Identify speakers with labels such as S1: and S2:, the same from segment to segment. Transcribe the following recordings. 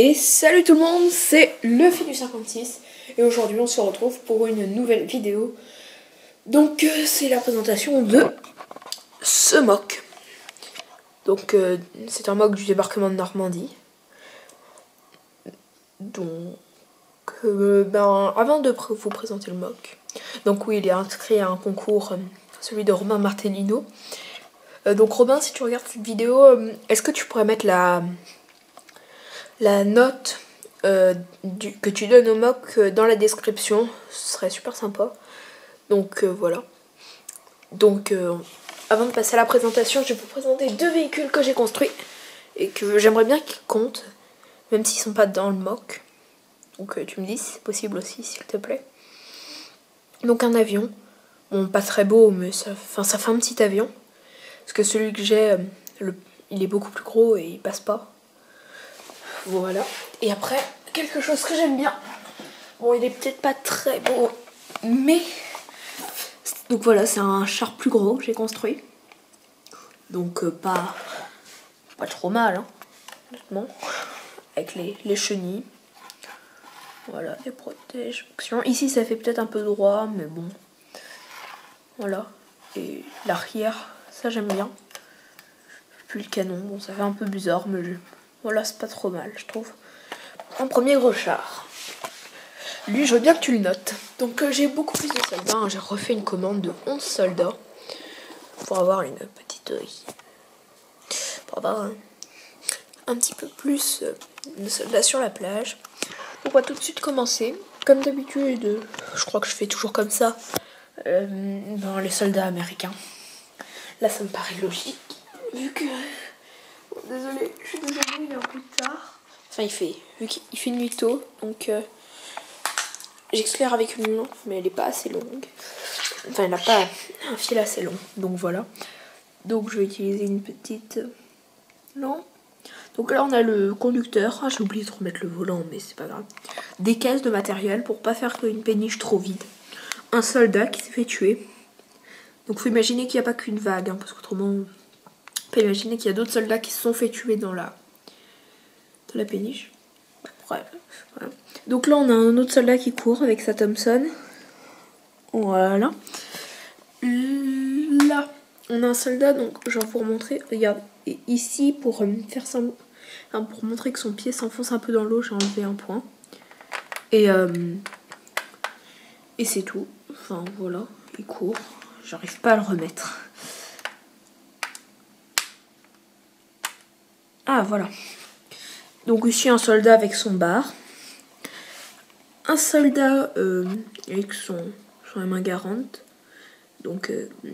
S1: Et salut tout le monde, c'est le Philus56 et aujourd'hui on se retrouve pour une nouvelle vidéo. Donc c'est la présentation de ce mock. Donc c'est un mock du débarquement de Normandie. Donc avant de vous présenter le mock, donc oui, il est inscrit à un concours, celui de Robin Martellino. Donc Robin, si tu regardes cette vidéo, est-ce que tu pourrais mettre la note que tu donnes au mock dans la description? Ce serait super sympa. Donc voilà. Donc avant de passer à la présentation, je vais vous présenter deux véhicules que j'ai construits et que j'aimerais bien qu'ils comptent, même s'ils sont pas dans le mock. Donc tu me dis si c'est possible aussi, s'il te plaît. Donc un avion, bon pas très beau, mais ça fait un petit avion. Parce que celui que j'ai, il est beaucoup plus gros et il passe pas. Voilà. Et après, quelque chose que j'aime bien. Bon, il est peut-être pas très beau, mais... Donc voilà, c'est un char plus gros que j'ai construit. Donc pas trop mal, hein, honnêtement. Avec les chenilles. Voilà, les protections. Ici, ça fait peut-être un peu droit, mais bon. Voilà. Et l'arrière, ça j'aime bien. Puis le canon, bon, ça fait un peu bizarre, mais voilà, c'est pas trop mal, je trouve. Un premier gros char. Lui, je veux bien que tu le notes. Donc j'ai beaucoup plus de soldats, hein. J'ai refait une commande de 11 soldats. Pour avoir une petite... pour avoir un petit peu plus de soldats sur la plage. On va tout de suite commencer. Comme d'habitude, je crois que je fais toujours comme ça. Dans les soldats américains. Là, ça me paraît logique. Vu que... Bon, désolé, je suis désolée, il est un peu tard. Enfin, vu qu'il fait nuit tôt, donc... j'éclaire avec une lampe, mais elle n'est pas assez longue. Enfin, elle n'a pas un fil assez long, donc voilà. Donc je vais utiliser une petite lampe. Donc là on a le conducteur. Ah, j'ai oublié de remettre le volant, mais c'est pas grave. Des caisses de matériel pour pas faire une péniche trop vide. Un soldat qui s'est fait tuer. Donc faut imaginer qu'il n'y a pas qu'une vague, hein, parce qu'autrement on peut imaginer qu'il y a d'autres soldats qui se sont fait tuer dans la péniche. Bref, voilà. Donc là on a un autre soldat qui court avec sa Thompson. Voilà. Là on a un soldat, donc je vais vous remontrer. Regarde, et ici pour faire ça, enfin, pour montrer que son pied s'enfonce un peu dans l'eau, j'ai enlevé un point. Et c'est tout. Enfin voilà, il court. J'arrive pas à le remettre. Ah voilà. Donc ici un soldat avec son bar. Un soldat avec son main garante. Donc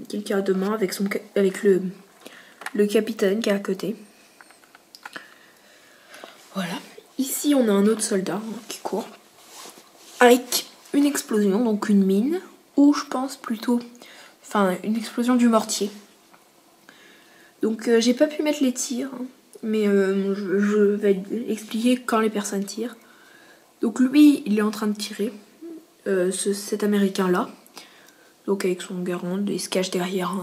S1: quelqu'un de main avec le capitaine qui est à côté. Voilà. Ici on a un autre soldat qui court. Avec une explosion, donc une mine. Ou je pense plutôt... Enfin une explosion du mortier. Donc j'ai pas pu mettre les tirs. Hein, mais je vais expliquer quand les personnes tirent. Donc lui il est en train de tirer. Cet américain là. Donc avec son garand, il se cache derrière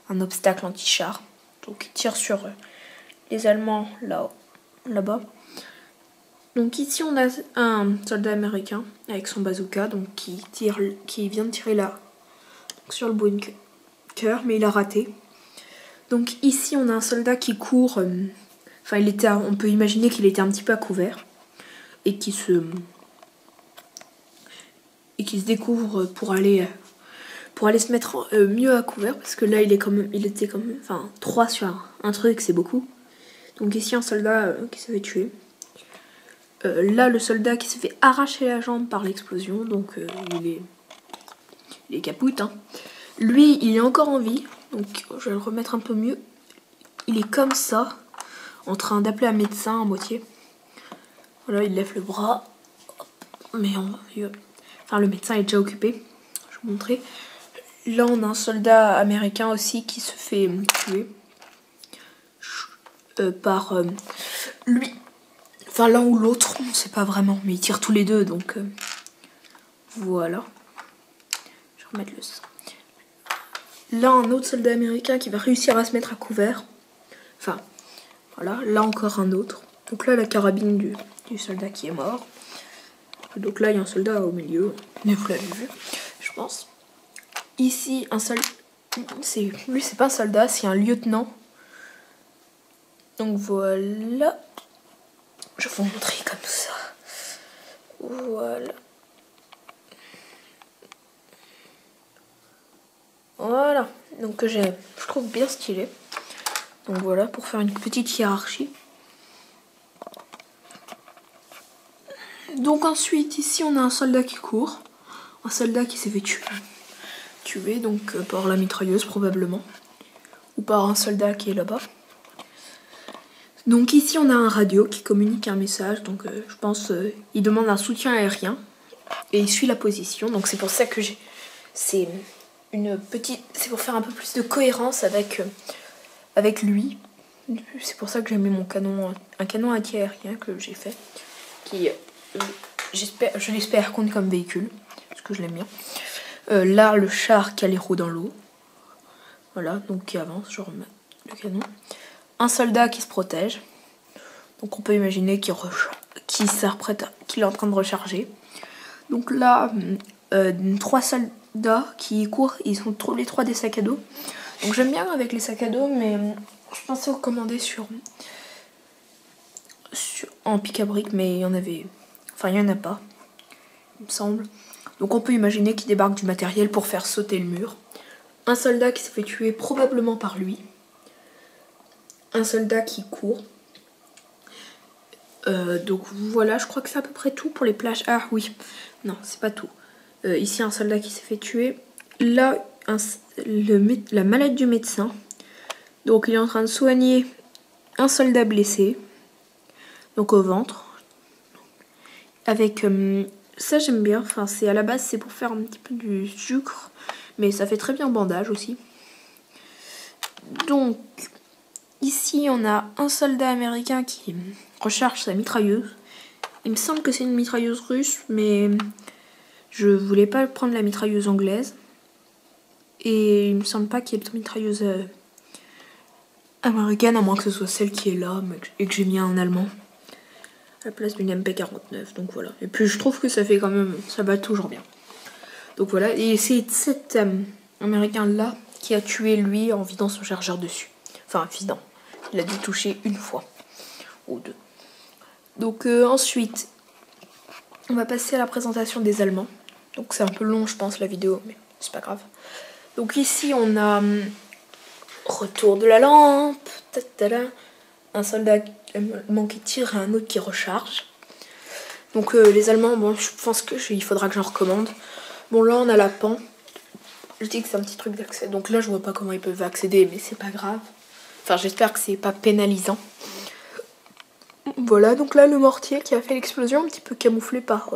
S1: un obstacle anti-char. Donc il tire sur les Allemands là-bas. Donc ici on a un soldat américain avec son bazooka, donc qui vient de tirer là sur le bunker, mais il a raté. Donc ici on a un soldat qui court, enfin on peut imaginer qu'il était un petit peu à couvert et qui se découvre pour aller se mettre mieux à couvert, parce que là il était quand même, enfin 3 sur un truc c'est beaucoup. Donc ici un soldat qui s'est fait tuer. Là le soldat qui s'est fait arracher la jambe par l'explosion, donc il est capoute, hein. Lui il est encore en vie, donc je vais le remettre un peu mieux. Il est comme ça, en train d'appeler un médecin à moitié. Voilà, il lève le bras, mais enfin le médecin est déjà occupé, je vais vous montrer. Là on a un soldat américain aussi qui se fait tuer par lui. Enfin l'un ou l'autre, on ne sait pas vraiment, mais ils tirent tous les deux, donc voilà. Je vais remettre le sang. Là un autre soldat américain qui va réussir à se mettre à couvert. Enfin voilà, là encore un autre. Donc là la carabine du du soldat qui est mort. Donc là, il y a un soldat au milieu, mais vous l'avez vu, je pense. Ici, un soldat. Lui, c'est pas un soldat, c'est un lieutenant. Donc voilà. Je vais vous montrer comme ça. Voilà. Voilà. Donc je trouve bien stylé. Donc voilà, pour faire une petite hiérarchie. Donc ensuite, ici, on a un soldat qui court. Un soldat qui s'est fait tuer donc par la mitrailleuse probablement. Ou par un soldat qui est là-bas. Donc ici, on a un radio qui communique un message. Donc je pense il demande un soutien aérien. Et il suit la position. Donc c'est pour ça que c'est pour faire un peu plus de cohérence avec lui. C'est pour ça que j'ai mis un canon anti-aérien que j'ai fait. Qui, je l'espère, compte comme véhicule. Parce que je l'aime bien. Là, le char qui a les roues dans l'eau. Voilà, donc qui avance, je remets le canon. Un soldat qui se protège. Donc on peut imaginer qu'il est en train de recharger. Donc là, 3 soldats qui courent, ils ont les 3 des sacs à dos. Donc j'aime bien avec les sacs à dos, mais je pensais aux commander en pic à briques, mais il y en a pas, il me semble. Donc on peut imaginer qu'il débarque du matériel pour faire sauter le mur. Un soldat qui s'est fait tuer probablement par lui. Un soldat qui court. Donc voilà, je crois que c'est à peu près tout pour les plages. Ah oui, non, c'est pas tout. Ici, un soldat qui s'est fait tuer. Là, la malade du médecin. Donc il est en train de soigner un soldat blessé. Donc au ventre. Avec ça, j'aime bien. Enfin, à la base, c'est pour faire un petit peu du sucre. Mais ça fait très bien bandage aussi. Donc, ici, on a un soldat américain qui recharge sa mitrailleuse. Il me semble que c'est une mitrailleuse russe, mais je voulais pas prendre la mitrailleuse anglaise. Et il me semble pas qu'il y ait de mitrailleuse américaine, à moins que ce soit celle qui est là et que j'ai mis en allemand. À la place d'une MP49, donc voilà. Et puis je trouve que ça fait quand même, ça va toujours bien. Donc voilà, et c'est cet américain là qui a tué lui en vidant son chargeur dessus. Enfin, vidant. Il a dû toucher une fois ou deux. Donc ensuite, on va passer à la présentation des Allemands. Donc c'est un peu long, je pense, la vidéo, mais c'est pas grave. Donc ici, on a retour de la lampe, un soldat allemand qui tire et un autre qui recharge. Donc les Allemands, bon, je pense qu'il faudra que j'en recommande. Bon, là, on a la pan. Je dis que c'est un petit truc d'accès. Donc là, je vois pas comment ils peuvent accéder, mais c'est pas grave. Enfin, j'espère que c'est pas pénalisant. Voilà, donc là, le mortier qui a fait l'explosion, un petit peu camouflé par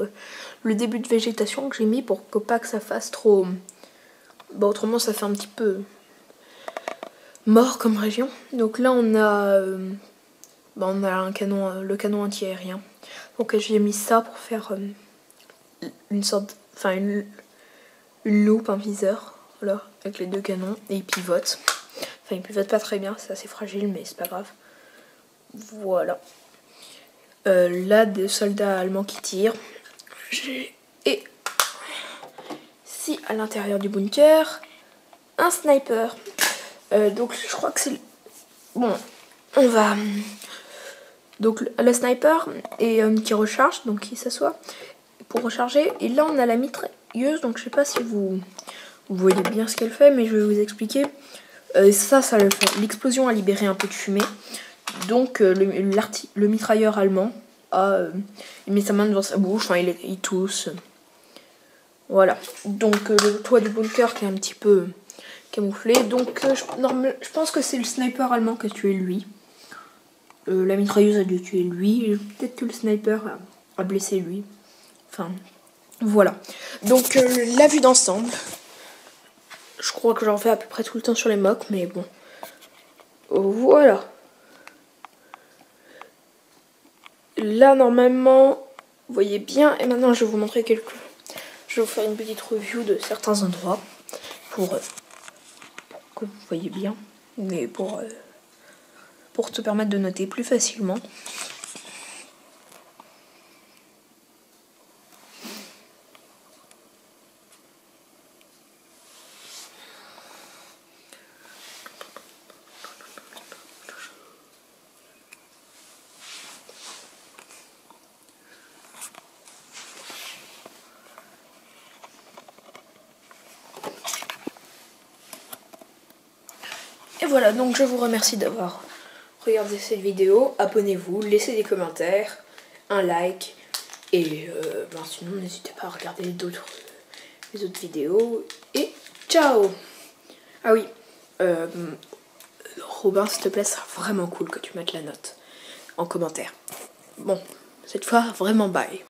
S1: le début de végétation que j'ai mis pour pas que ça fasse trop... Bah, autrement, ça fait un petit peu mort comme région. Donc là, on a un canon, le canon anti-aérien. Donc j'ai mis ça pour faire une sorte... Enfin, une loupe, un viseur. Voilà, avec les deux canons. Et il pivote. Enfin, il pivote pas très bien, c'est assez fragile, mais c'est pas grave. Voilà. Là, des soldats allemands qui tirent. Et ici, à l'intérieur du bunker, un sniper. Donc, je crois que c'est... Bon, on va... Donc, le sniper qui recharge, donc qui s'assoit pour recharger. Et là, on a la mitrailleuse. Donc, je sais pas si vous voyez bien ce qu'elle fait, mais je vais vous expliquer. L'explosion a libéré un peu de fumée. Donc le mitrailleur allemand il met sa main devant sa bouche, enfin, il tousse. Voilà. Donc le toit du bunker qui est un petit peu camouflé. Donc je pense que c'est le sniper allemand qui a tué lui. La mitrailleuse a dû tuer lui. Peut-être que le sniper a blessé lui. Enfin, voilà. Donc la vue d'ensemble. Je crois que j'en fais à peu près tout le temps sur les mocks, mais bon. Voilà. Là, normalement, vous voyez bien. Et maintenant, je vais vous montrer Je vais vous faire une petite review de certains endroits. Pour que vous voyez bien. Mais pour te permettre de noter plus facilement. Et voilà, donc je vous remercie d'avoir regardé cette vidéo. Abonnez-vous, laissez des commentaires, un like. Et sinon, n'hésitez pas à regarder les autres vidéos. Et ciao! Ah oui, Robin, s'il te plaît, c'est vraiment cool que tu mettes la note en commentaire. Bon, cette fois, vraiment bye.